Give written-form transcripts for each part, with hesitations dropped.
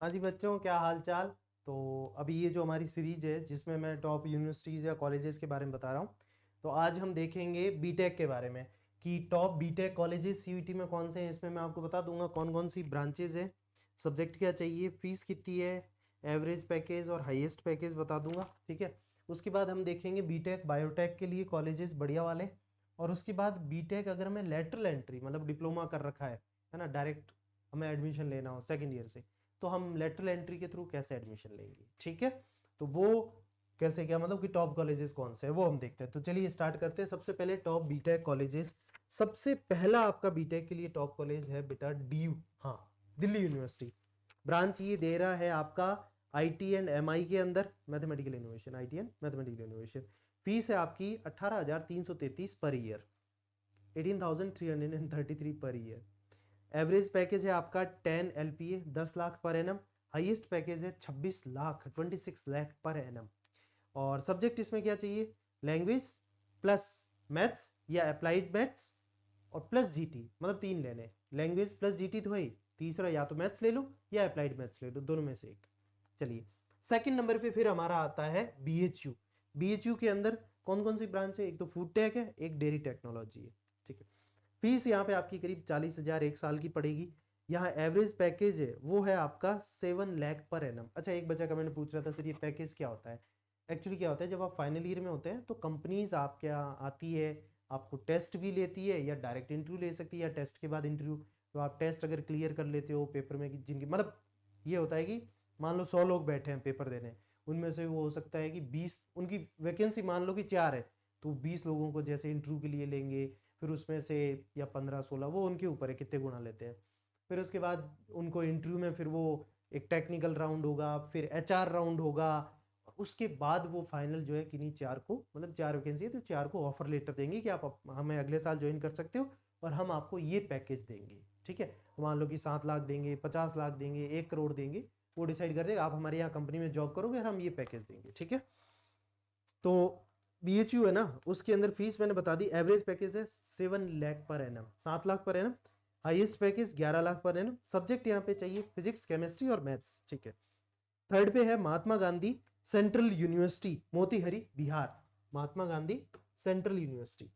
हाँ जी बच्चों, क्या हाल चाल। तो अभी ये जो हमारी सीरीज है जिसमें मैं टॉप यूनिवर्सिटीज़ या कॉलेजेस के बारे में बता रहा हूँ, तो आज हम देखेंगे बीटेक के बारे में कि टॉप बीटेक कॉलेजेस सीयूईटी में कौन से हैं। इसमें मैं आपको बता दूंगा कौन कौन सी ब्रांचेज हैं, सब्जेक्ट क्या चाहिए, फीस कितनी है, एवरेज पैकेज और हाईएस्ट पैकेज बता दूंगा। ठीक है। उसके बाद हम देखेंगे बीटेक बायोटेक के लिए कॉलेजेस बढ़िया वाले, और उसके बाद बीटेक अगर हमें लेटरल एंट्री मतलब डिप्लोमा कर रखा है ना, डायरेक्ट हमें एडमिशन लेना हो सेकेंड ईयर से, तो हम लेटरल एंट्री के थ्रू कैसे एडमिशन लेंगे। ठीक है। तो वो कैसे, क्या मतलब कि टॉप कॉलेजेस कौन से हैं वो हम देखते हैं। तो चलिए स्टार्ट करते हैं। सबसे पहले टॉप बीटेक कॉलेजेस। सबसे पहला आपका बीटेक के लिए टॉप कॉलेज है बेटा डीयू, हाँ, दिल्ली यूनिवर्सिटी। ब्रांच ये दे रहा है आपका आईटी एंड एमआई के अंदर, mathematical innovation, IT and mathematical innovation. Fees है आपकी 18,333 per year, 18,333 per year. Average package है आपका 10 LPA, 10 lakh per annum. Highest package है 26 लाख, 26 लाख पर एनम। और सब्जेक्ट इसमें क्या चाहिए, लैंग्वेज प्लस मैथ्स या अप्लाइड मैथ्स और प्लस जीटी, मतलब तीन लेने, लैंग्वेज प्लस जीटी तो है ही, तीसरा या तो मैथ्स ले लो या अप्लाइड मैथ्स ले लो, दोनों में से एक। चलिए सेकंड नंबर पे फिर हमारा आता है बीएचयू। बीएचयू के अंदर कौन कौन सी ब्रांच है, एक तो फूड टेक है, एक डेयरी टेक्नोलॉजी है। ठीक है। फीस यहाँ पे आपकी करीब 40,000 एक साल की पड़ेगी। यहाँ एवरेज पैकेज है वो है आपका 7 लाख पर एनम। अच्छा, एक बच्चा कमेंट पूछ रहा था सर ये पैकेज क्या होता है। एक्चुअली क्या होता है, जब आप फाइनल ईयर में होते हैं तो कंपनीज आपके यहाँ आती है, आपको टेस्ट भी लेती है या डायरेक्ट इंटरव्यू ले सकती है, या टेस्ट के बाद इंटरव्यू। तो आप टेस्ट अगर क्लियर कर लेते हो पेपर में, जिनकी मतलब ये होता है कि मान लो 100 लोग बैठे हैं पेपर देने, उनमें से वो हो सकता है कि 20, उनकी वैकेंसी मान लो कि 4 है, तो 20 लोगों को जैसे इंटरव्यू के लिए लेंगे, फिर उसमें से या 15-16, वो उनके ऊपर है कितने गुना लेते हैं। फिर उसके बाद उनको इंटरव्यू में फिर वो एक टेक्निकल राउंड होगा, फिर एचआर राउंड होगा, और उसके बाद वो फाइनल जो है किन्हीं 4 को, मतलब 4 वैकेंसी है तो 4 को ऑफर लेटर देंगे कि आप हमें अगले साल ज्वाइन कर सकते हो और हम आपको ये पैकेज देंगे। ठीक है। मान लो कि 7 लाख देंगे, 50 लाख देंगे, 1 करोड़ देंगे, वो डिसाइड कर देगा आप हमारे यहाँ कंपनी में जॉब करोगे और हम ये पैकेज देंगे। ठीक है। तो बीएचयू है ना, उसके अंदर फीस मैंने बता दी। एवरेज पैकेज है 7 lakh per annum, 7 lakh per annum. Highest package 11 lakh per annum. Subject यहाँ पे चाहिए फिजिक्स, केमिस्ट्री और मैथ्स। ठीक है। थर्ड पे है Mahatma Gandhi central university, Motihari, Bihar. Mahatma Gandhi central university,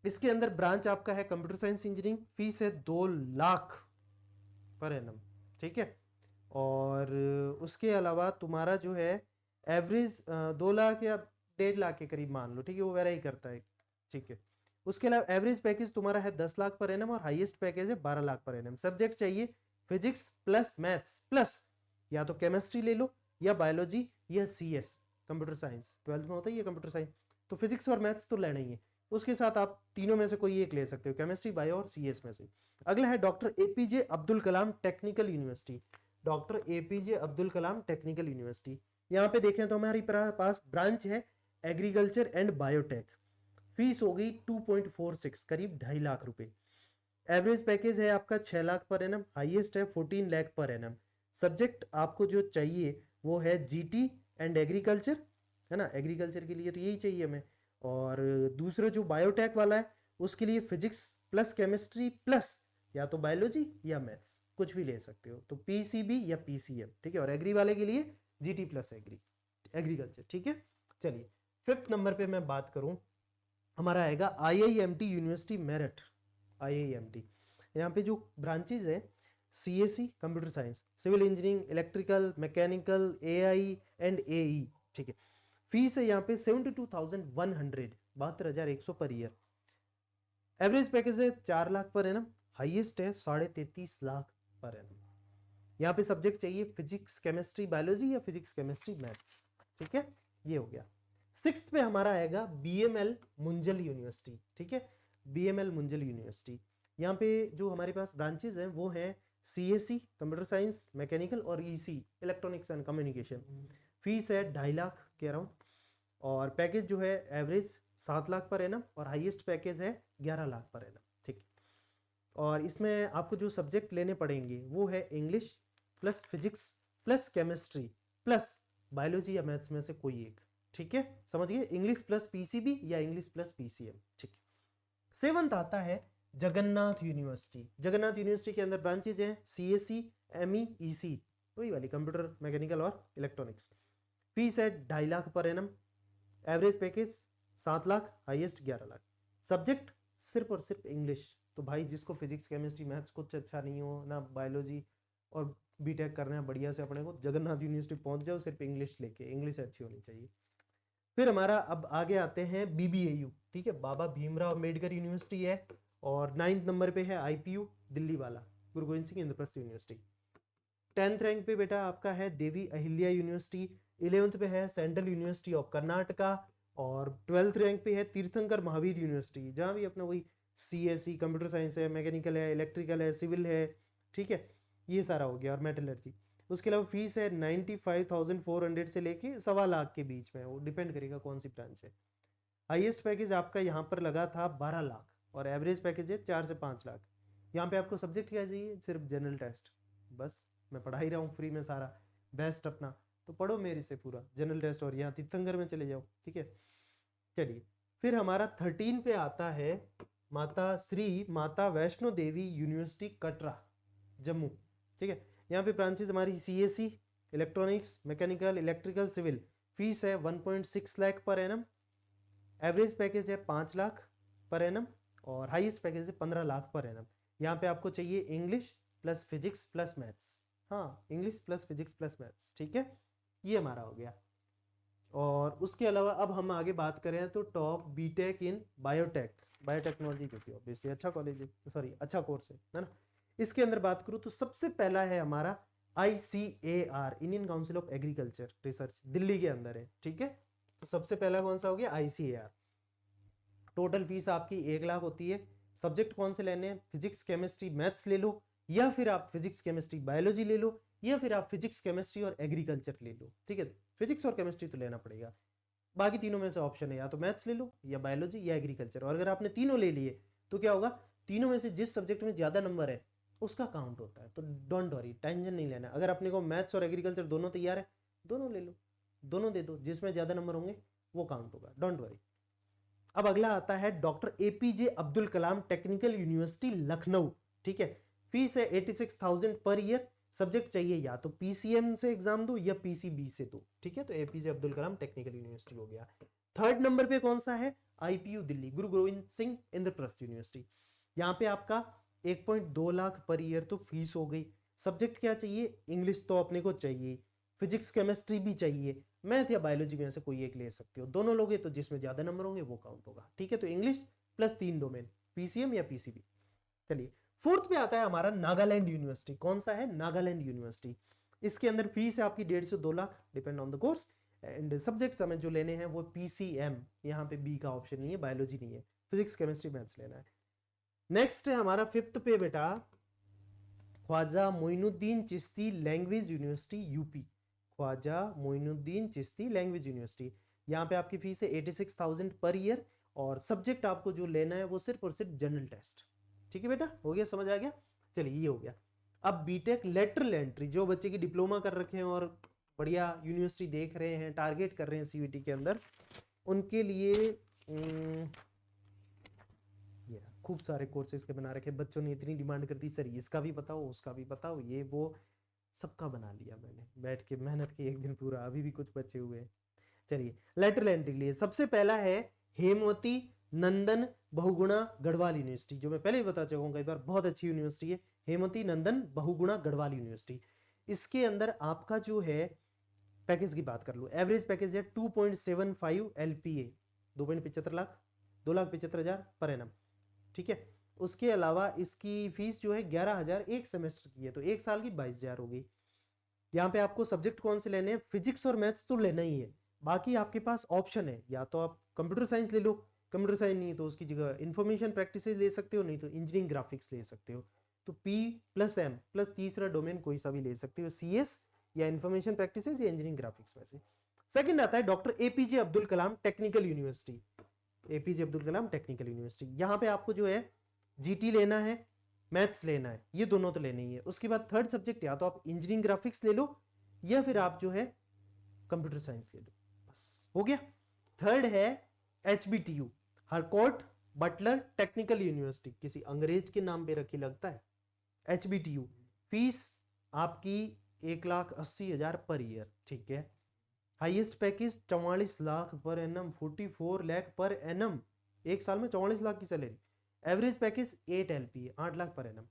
इसके अंदर ब्रांच आपका है कंप्यूटर साइंस इंजीनियरिंग। फीस है 2 लाख पर एनम। ठीक है। और उसके अलावा तुम्हारा जो है एवरेज 2 लाख या 1.5 लाख के करीब मान लो। ठीक है, वो वेरी करता है। ठीक है। उसके अलावा एवरेज पैकेज तुम्हारा है 10 लाख पर एनम और हाईएस्ट पैकेज है 12 लाख पर एनम। सब्जेक्ट चाहिए फिजिक्स प्लस मैथ्स प्लस या तो केमिस्ट्री ले लो या बायोलॉजी या सीएस, कंप्यूटर साइंस, 12th में होता है ये कंप्यूटर साइंस, तो फिजिक्स और मैथ्स तो लेना ही है। उसके साथ आप तीनों में से कोई एक ले सकते हो, केमिस्ट्री, बायो और सीएस में से। अगला है Doctor APJ Abdul Kalam Technical University. Doctor APJ Abdul Kalam Technical University, यहां पे देखें तो हमारे पास ब्रांच है एग्रीकल्चर एंड बायोटेक। फीस हो गई 2.46, करीब 2.5 लाख रुपए। एवरेज पैकेज है आपका 6 लाख पर एनम, हाईएस्ट है 14 लाख पर एनम। सब्जेक्ट आपको जो चाहिए वो है जीटी एंड एग्रीकल्चर, है ना, एग्रीकल्चर के लिए तो यही चाहिए हमें। और दूसरा जो बायोटेक वाला है उसके लिए फिजिक्स प्लस केमिस्ट्री प्लस या तो बायोलॉजी या मैथ्स, कुछ भी ले सकते हो, तो पीसीबी या पीसीएम। ठीक है। और एग्री वाले के लिए जीटी प्लस एग्री, एग्रीकल्चर। ठीक है। चलिए फिफ्थ नंबर पे मैं बात करूं, हमारा आएगा आईआईएमटी यूनिवर्सिटी मेरठ। आईआईएमटी, यहाँ पे जो ब्रांचेज है CSC computer science, civil engineering, electrical, mechanical, AI and AE. ठीक है। फीस है यहाँ पे 72,100, 72,100 पर ईयर। एवरेज पैकेज है 4 लाख पर एनम, हाईएस्ट है 33.5 लाख पर एनम। यहाँ पे सब्जेक्ट चाहिए फिजिक्स केमिस्ट्री बायोलॉजी या फिजिक्स केमिस्ट्री मैथ्स। ठीक है, ये हो गया। सिक्स्थ पे हमारा आएगा बीएमएल मुंजल यूनिवर्सिटी। ठीक है, बीएमएल मुंजल यूनिवर्सिटी, यहाँ पे जो हमारे पास ब्रांचेस हैं वो हैं सीएससी कंप्यूटर साइंस, मैकेनिकल और EC electronics and communication. Fees है 2.5 लाख के अराउंड, और पैकेज जो है एवरेज 7 लाख पर एनम और हाईएस्ट पैकेज है 11 लाख पर एनम। ठीक है। और इसमें आपको जो सब्जेक्ट लेने पड़ेंगे वो है English plus physics plus chemistry plus biology या मैथ्स में से कोई एक। ठीक है, समझिए, इंग्लिश प्लस पीसीबी या इंग्लिश प्लस पीसीएम। ठीक है। सेवंथ आता है जगन्नाथ यूनिवर्सिटी। जगन्नाथ यूनिवर्सिटी के अंदर ब्रांचेज हैं सीएससी, एमई, ईसी। वही वाली कंप्यूटर मैकेनिकल और इलेक्ट्रॉनिक्स। फीस है 2.5 lakh per annum, average package 7 lakh, highest 11 lakh. Subject सिर्फ और सिर्फ इंग्लिश। तो भाई जिसको फिजिक्स केमिस्ट्री मैथ्स कुछ अच्छा नहीं हो ना, बायोलॉजी और बीटेक करना है बढ़िया से अपने को, जगन्नाथ यूनिवर्सिटी पहुंच जाओ सिर्फ इंग्लिश लेके, इंग्लिश अच्छी होनी चाहिए। फिर हमारा अब आगे आते हैं BBAU, ठीक है, बाबा भीमराव अम्बेडकर यूनिवर्सिटी है। और 9th नंबर पे है IPU दिल्ली वाला, गुरु Govind Singh Indraprastha university. 10th rank पे बेटा आपका है देवी अहिल्या यूनिवर्सिटी। 11th पे है सेंट्रल यूनिवर्सिटी ऑफ कर्नाटका। और 12th रैंक पे है तीर्थंकर महावीर यूनिवर्सिटी, जहाँ भी अपना वही CSE कंप्यूटर साइंस है, मैकेनिकल है, इलेक्ट्रिकल है, सिविल है, ठीक है, ये सारा हो गया, और मेटलर्जी। उसके अलावा फीस है 95,400 से लेके 1.25 लाख के बीच में, वो डिपेंड करेगा कौन सी ब्रांच है। हाईएस्ट पैकेज आपका यहाँ पर लगा था 12 लाख, और एवरेज पैकेज है 4 से 5 लाख। यहाँ पे आपको सब्जेक्ट क्या चाहिए, सिर्फ जनरल टेस्ट, बस मैं पढ़ा ही रहा हूँ फ्री में सारा बेस्ट अपना, तो पढ़ो मेरे से पूरा जनरल टेस्ट, और यहाँ तीर्थंकर में चले जाओ, ठीक है। चलिए फिर हमारा 13 पे आता है माता वैष्णो देवी यूनिवर्सिटी कटरा जम्मू, ठीक है। यहाँ पे ब्रांचेस हमारी CSE electronics, mechanical, electrical, civil. Fees है 1.6 lakh per annum, average package है 5 लाख पर एनम, और हाईएस्ट पैकेज है 15 लाख पर एनम। यहाँ पे आपको चाहिए English plus physics plus maths, हाँ English plus physics plus maths, ठीक है, ये हमारा हो गया। और उसके अलावा अब हम आगे बात करें तो टॉप बीटेक इन बायोटेक्नोलॉजी, जो कि ऑब्वियसली अच्छा कॉलेज है, सॉरी अच्छा कोर्स है ना। इसके अंदर बात करूँ तो सबसे पहला है हमारा ICAR, Indian council of agriculture research, Delhi के अंदर है, ठीक है। तो सबसे पहला कौन सा हो गया, ICAR। टोटल फीस आपकी 1 लाख होती है। सब्जेक्ट कौन से लेने हैं, फिजिक्स केमिस्ट्री मैथ्स ले लो, या फिर आप फिजिक्स केमिस्ट्री बायोलॉजी ले लो, या फिर आप फिजिक्स केमिस्ट्री और एग्रीकल्चर ले लो, ठीक है। फिजिक्स और केमिस्ट्री तो लेना पड़ेगा, बाकी तीनों में से ऑप्शन है, या तो मैथ्स ले लो, या बायोलॉजी, या एग्रीकल्चर। और अगर आपने तीनों ले लिए तो क्या होगा, तीनों में से जिस सब्जेक्ट में ज्यादा नंबर है उसका काउंट होता है। तो डोंट वरी, टेंशन नहीं लेना। अगर अपने को मैथ्स और एग्रीकल्चर दोनों तैयार है, दोनों ले लो, दोनों दे दो, जिसमें ज्यादा नंबर होंगे वो काउंट होगा, डोंट वरी। अब अगला आता है doctor APJ Abdul Kalam Technical university Lucknow, ठीक है। फीस है 86,000 पर ईयर। सब्जेक्ट चाहिए या तो PCM से एग्जाम दो या PCB से दो, ठीक है। तो APJ Abdul Kalam Technical university हो गया। 3rd नंबर पे कौन सा है, IPU दिल्ली, गुरु गोविंद सिंह इंद्रप्रस्थ यूनिवर्सिटी। यहाँ पे आपका 1.2 लाख पर ईयर तो फीस हो गई। सब्जेक्ट क्या चाहिए, इंग्लिश तो अपने को चाहिए, फिजिक्स केमिस्ट्री भी चाहिए, मैथ या बायोलॉजी में से कोई एक ले सकते हो, दोनों लोगे तो जिसमें ज्यादा नंबर होंगे वो काउंट होगा, ठीक है। तो इंग्लिश प्लस 3 डोमेन, PCM या PCB। चलिए 4th पे आता है हमारा नागालैंड यूनिवर्सिटी। कौन सा है, नागालैंड यूनिवर्सिटी। इसके अंदर फीस है आपकी 1.5 से 2 lakh, depend on the course. And subjects हमें जो लेने हैं वो PCM, यहाँ पे बी का ऑप्शन नहीं है, बायोलॉजी नहीं है, फिजिक्स केमिस्ट्री मैथ्स लेना है। नेक्स्ट है हमारा 5th पे बेटा Khwaja Moinuddin Chishti language university UP, Khwaja Moinuddin Chishti language university. यहाँ पे आपकी फीस है 86,000 पर ईयर, और सब्जेक्ट आपको जो लेना है वो सिर्फ और सिर्फ जनरल टेस्ट, ठीक है बेटा, हो गया, समझ आ गया। चलिए ये हो गया। अब बीटेक लेटरल एंट्री, जो बच्चे की डिप्लोमा कर रखे हैं और बढ़िया यूनिवर्सिटी देख रहे हैं, टारगेट कर रहे हैं CVT के अंदर, उनके लिए ये खूब सारे कोर्सेज के बना रखे, बच्चों ने इतनी डिमांड कर दी सर इसका भी बताओ उसका भी बताओ, ये वो सबका बना लिया मैंने बैठ के, मेहनत की एक दिन पूरा, अभी भी कुछ बचे हुए हैं। चलिए लेटरल एंट्री के लिए सबसे पहला है हेमवती नंदन बहुगुणा गढ़वाल यूनिवर्सिटी, जो मैं पहले ही बता चुका हूँ कई बार, बहुत अच्छी यूनिवर्सिटी है हेमवती नंदन बहुगुणा गढ़वाल यूनिवर्सिटी। इसके अंदर आपका जो है पैकेज की बात कर लो, एवरेज पैकेज है 2.75 LPA, 2.75 लाख, 2,75,000 पर एनम, ठीक है। उसके अलावा इसकी फीस जो है 11,000 एक सेमेस्टर की है, तो एक साल की 22,000 हो गई। यहाँ पे आपको सब्जेक्ट कौन से लेने हैं, फिजिक्स और मैथ्स तो लेना ही है, बाकी आपके पास ऑप्शन है, या तो आप कंप्यूटर साइंस ले लो, कंप्यूटर साइंस नहीं है तो उसकी जगह इंफॉर्मेशन प्रैक्टिसेस ले सकते हो, नहीं तो इंजीनियरिंग ग्राफिक्स ले सकते हो। तो P+M प्लस तीसरा डोमेन कोई सा भी ले सकते हो, CS या इंफॉर्मेशन प्रैक्टिसेस या इंजीनियरिंग ग्राफिक्स में से। सेकंड आता है doctor APJ Abdul Kalam Technical university, APJ Abdul Kalam Technical university. यहाँ पे आपको जो है GT लेना है, मैथ्स लेना है, ये दोनों तो लेने ही है। उसके बाद 3rd सब्जेक्ट या तो आप इंजीनियरिंग ग्राफिक्स ले लो, या फिर आप जो है कंप्यूटर साइंस ले लो, बस हो गया। 3rd है HBTU Harcourt Butler technical university, किसी अंग्रेज के नाम पे रखी लगता है, HBTU। फीस आपकी 1,80,000 पर ईयर, ठीक है। Highest package 44 lakh per annum, 44 lakh per annum, एक साल में 44 लाख की salary. Average package 8 LPA, 8 lakh per annum,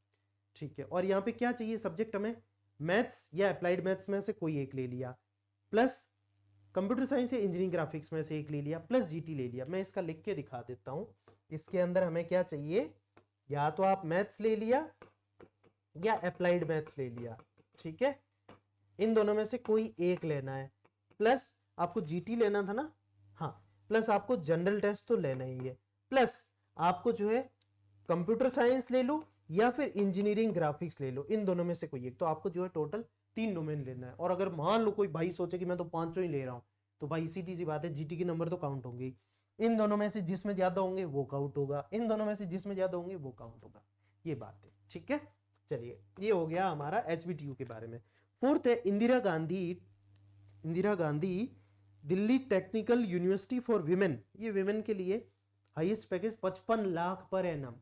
ठीक है। और यहाँ पे क्या चाहिए सब्जेक्ट हमें, मैथ्स या अप्लाइड मैथ्स में से कोई एक ले लिया, प्लस कंप्यूटर साइंस या इंजीनियरिंग ग्राफिक्स में से एक ले लिया, प्लस जीटी ले लिया। मैं इसका लिख के दिखा देता हूं। इसके अंदर हमें क्या चाहिए, या तो आप मैथ्स ले लिया या अप्लाइड मैथ्स ले लिया, ठीक है। इन दोनों में से कोई एक लेना है, प्लस आपको जीटी लेना था ना, हाँ, प्लस आपको जनरल टेस्ट तो लेना ही है, प्लस आपको जो है कंप्यूटर साइंस ले लो या फिर इंजीनियरिंग ग्राफिक्स ले लो, इन दोनों में से कोई एक। तो आपको जो है टोटल 3 डोमेन लेना है। और अगर मान लो कोई भाई सोचे कि मैं तो 5 ही ले रहा हूं, तो भाई सीधी सी बात है, जीटी के नंबर तो काउंट होंगे। इन दोनों में से जिसमें ज्यादा होंगे वो काउंट होगा, इन दोनों में से जिसमें ज्यादा होंगे वो काउंट होगा, ये बात है, ठीक है। चलिए, ये हो गया हमारा HBTU के बारे में। फोर्थ है Indira Gandhi Delhi technical university for women. ये विमेन के लिए highest package 55 lakh per annum,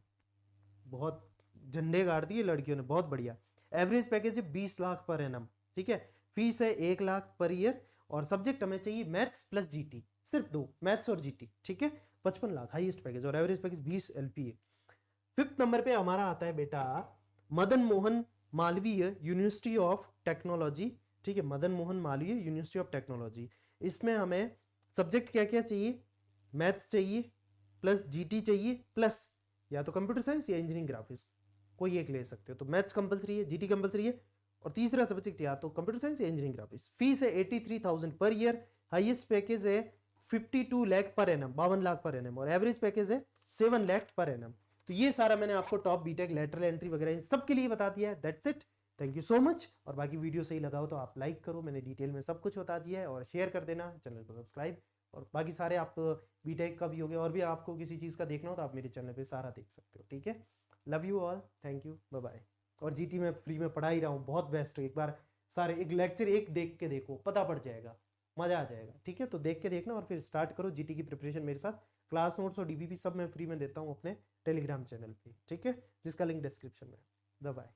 बहुत झंडे गाड़ दिए लड़कियों ने, बहुत बढ़िया। एवरेज पैकेज है 20 लाख पर एनम, ठीक है। फीस है 1 लाख पर ईयर। और सब्जेक्ट हमें चाहिए मैथ्स प्लस जीटी, सिर्फ 2, मैथ्स और जीटी, ठीक है। 55 लाख हाईएस्ट पैकेज और average package 20 LPA। Fifth number पे हमारा आता है बेटा Madan Mohan Malviya university of technology, ठीक है। Madan Mohan Malviya university of technology. इसमें हमें सब्जेक्ट क्या क्या चाहिए, मैथ्स चाहिए, प्लस जीटी चाहिए, प्लस या तो कंप्यूटर साइंस या इंजीनियरिंग ग्राफिक्स, कोई एक ले सकते हो। तो मैथ्स कंपलसरी है, जीटी कंपलसरी है, और तीसरा सब्जेक्ट या तो कंप्यूटर साइंस या इंजीनियरिंग ग्राफिक्स। फीस है 83,000 पर ईयर। हाईएस्ट पैकेज है 52 lakh per annum, 52 lakh per annum, और एवरेज पैकेज है 7 लाख पर एनम। तो ये सारा मैंने आपको टॉप बीटेक लेटरल एंट्री वगैरह इन सब के लिए बता दिया है। That's it, thank you so much. और बाकी वीडियो सही लगा हो तो आप लाइक करो, मैंने डिटेल में सब कुछ बता दिया है, और शेयर कर देना, चैनल को सब्सक्राइब। और बाकी सारे आप बीटेक का भी हो गया, और भी आपको किसी चीज़ का देखना हो तो आप मेरे चैनल पे सारा देख सकते हो, ठीक है। Love you all, thank you, bye bye. और जीटी में फ्री में पढ़ा ही रहा हूँ, बहुत बेस्ट है। एक बार सारे एक लेक्चर एक देख के देखो, पता पड़ जाएगा, मजा आ जाएगा, ठीक है। तो देख के देखना और फिर स्टार्ट करो जीटी की प्रिपरेशन मेरे साथ। क्लास नोट्स और डीबीपी सब मैं फ्री में देता हूँ अपने टेलीग्राम चैनल पे, ठीक है, जिसका लिंक डिस्क्रिप्शन में है। बाय।